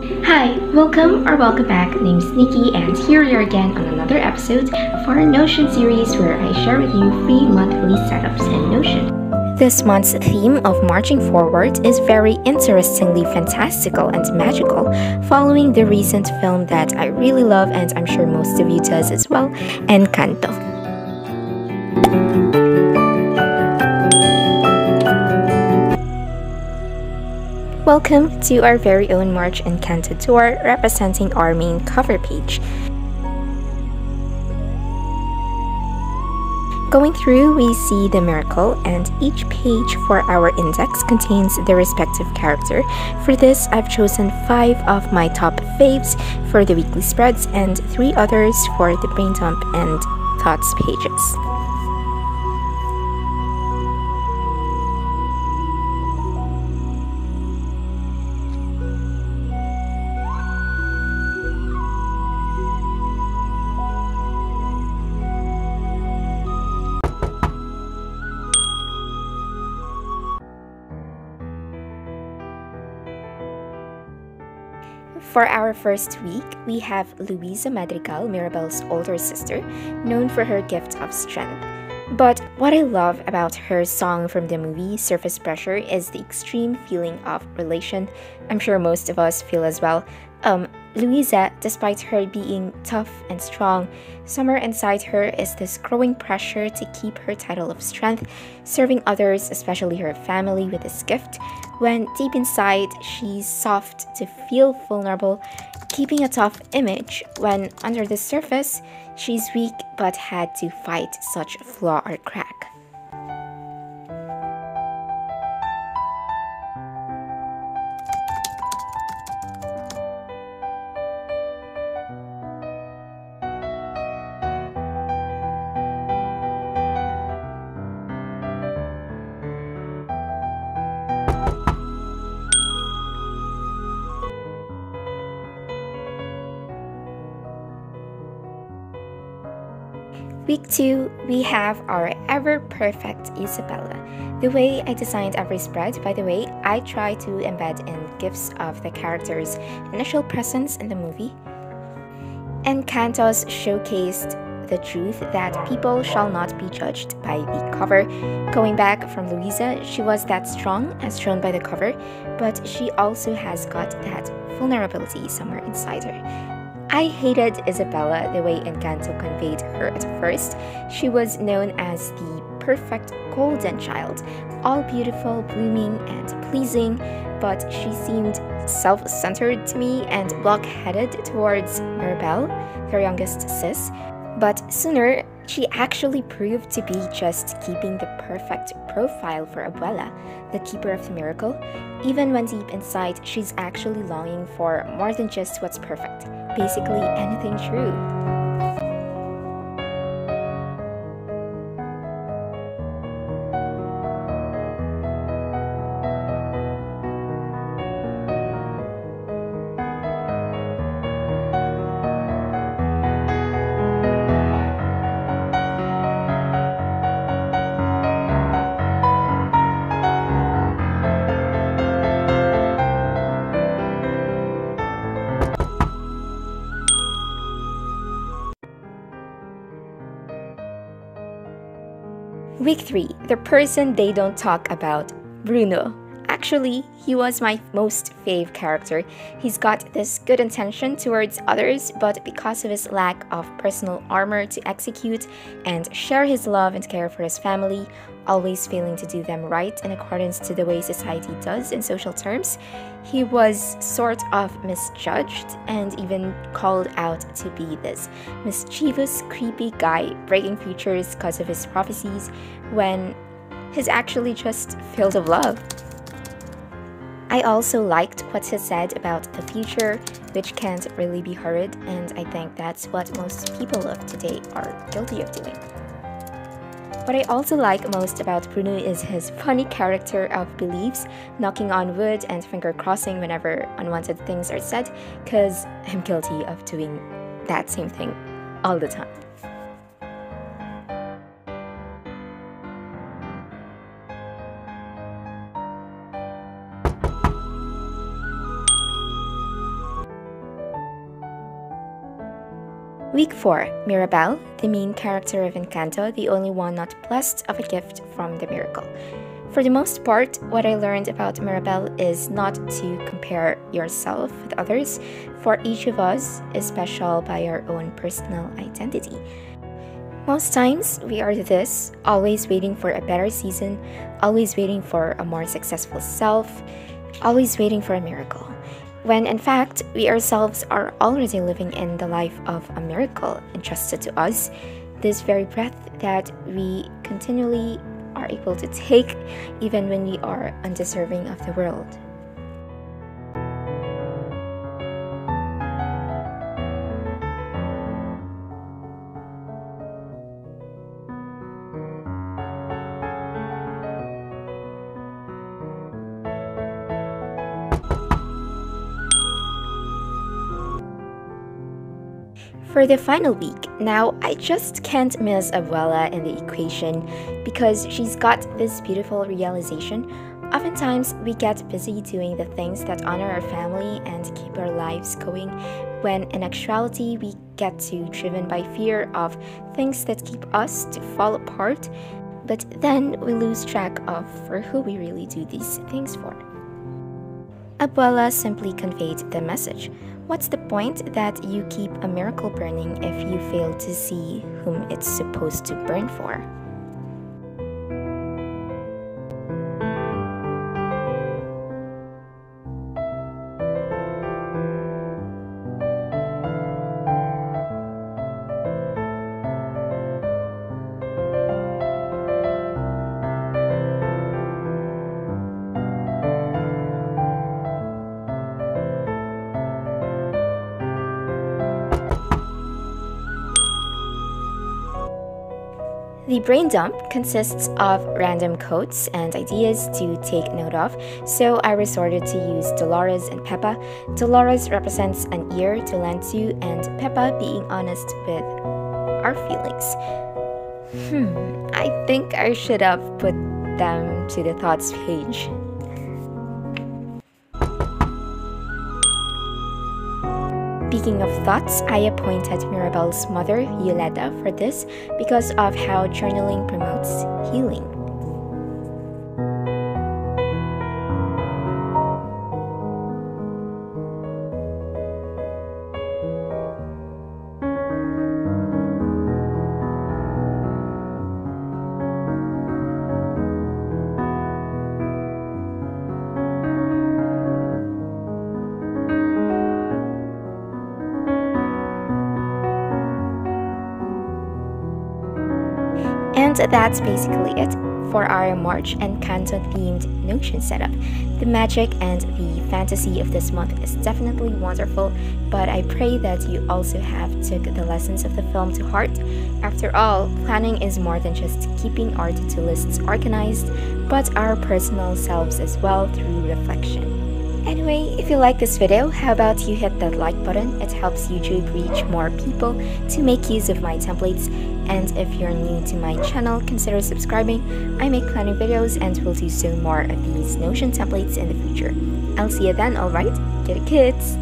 Hi, welcome or welcome back. Name's Nikki, and here we are again on another episode of our Notion series where I share with you free monthly setups in Notion. This month's theme of Marching Forward is very interestingly fantastical and magical, following the recent film that I really love and I'm sure most of you does as well, Encanto. Welcome to our very own March Encanto tour representing our main cover page. Going through, we see the miracle, and each page for our index contains the respective character. For this, I've chosen 5 of my top faves for the weekly spreads and 3 others for the brain dump and thoughts pages. For our first week, we have Luisa Madrigal, Mirabel's older sister, known for her gift of strength. But what I love about her song from the movie Surface Pressure is the extreme feeling of relation. I'm sure most of us feel as well. Luisa, despite her being tough and strong, somewhere inside her is this growing pressure to keep her title of strength, serving others, especially her family, with this gift, when deep inside she's soft to feel vulnerable, keeping a tough image when under the surface she's weak but had to fight such a flaw or crack. Week 2, we have our ever-perfect Isabella. The way I designed every spread, by the way, I try to embed in gifs of the character's initial presence in the movie. Encantos showcased the truth that people shall not be judged by the cover. Going back from Luisa, she was that strong as shown by the cover, but she also has got that vulnerability somewhere inside her. I hated Isabella the way Encanto conveyed her at first. She was known as the perfect golden child, all beautiful, blooming, and pleasing, but she seemed self-centered to me and block-headed towards Mirabel, her youngest sis. But sooner, she actually proved to be just keeping the perfect profile for Abuela, the keeper of the miracle, even when deep inside she's actually longing for more than just what's perfect, basically anything true. Week 3, the person they don't talk about, Bruno. Actually, he was my most fave character. He's got this good intention towards others, but because of his lack of personal armor to execute and share his love and care for his family, always failing to do them right in accordance to the way society does in social terms, he was sort of misjudged and even called out to be this mischievous, creepy guy breaking futures because of his prophecies when he's actually just filled of love. I also liked what he said about the future, which can't really be hurried, and I think that's what most people of today are guilty of doing. What I also like most about Bruno is his funny character of beliefs, knocking on wood and finger crossing whenever unwanted things are said, cause I'm guilty of doing that same thing all the time. Week 4, Mirabel, the main character of Encanto, the only one not blessed of a gift from the miracle. For the most part, what I learned about Mirabel is not to compare yourself with others, for each of us is special by our own personal identity. Most times, we are this, always waiting for a better season, always waiting for a more successful self, always waiting for a miracle. When in fact, we ourselves are already living in the life of a miracle entrusted to us, this very breath that we continually are able to take even when we are undeserving of the world. For the final week, now I just can't miss Abuela in the equation because she's got this beautiful realization. Oftentimes, we get busy doing the things that honor our family and keep our lives going, when in actuality, we get too driven by fear of things that keep us to fall apart, but then we lose track of for who we really do these things for. Abuela simply conveyed the message. What's the point that you keep a miracle burning if you fail to see whom it's supposed to burn for? The brain dump consists of random quotes and ideas to take note of, so I resorted to use Dolores and Peppa. Dolores represents an ear to lend to, and Peppa being honest with our feelings. I think I should have put them to the thoughts page. Speaking of thoughts, I appointed Mirabel's mother, Violeta, for this because of how journaling promotes healing. And that's basically it for our March Encanto-themed Notion setup. The magic and the fantasy of this month is definitely wonderful, but I pray that you also have took the lessons of the film to heart. After all, planning is more than just keeping our to-do lists organized, but our personal selves as well through reflection. Anyway, if you like this video, how about you hit that like button? It helps YouTube reach more people to make use of my templates. And if you're new to my channel, consider subscribing. I make planning videos and will do so more of these Notion templates in the future. I'll see you then, alright? Get it, kids!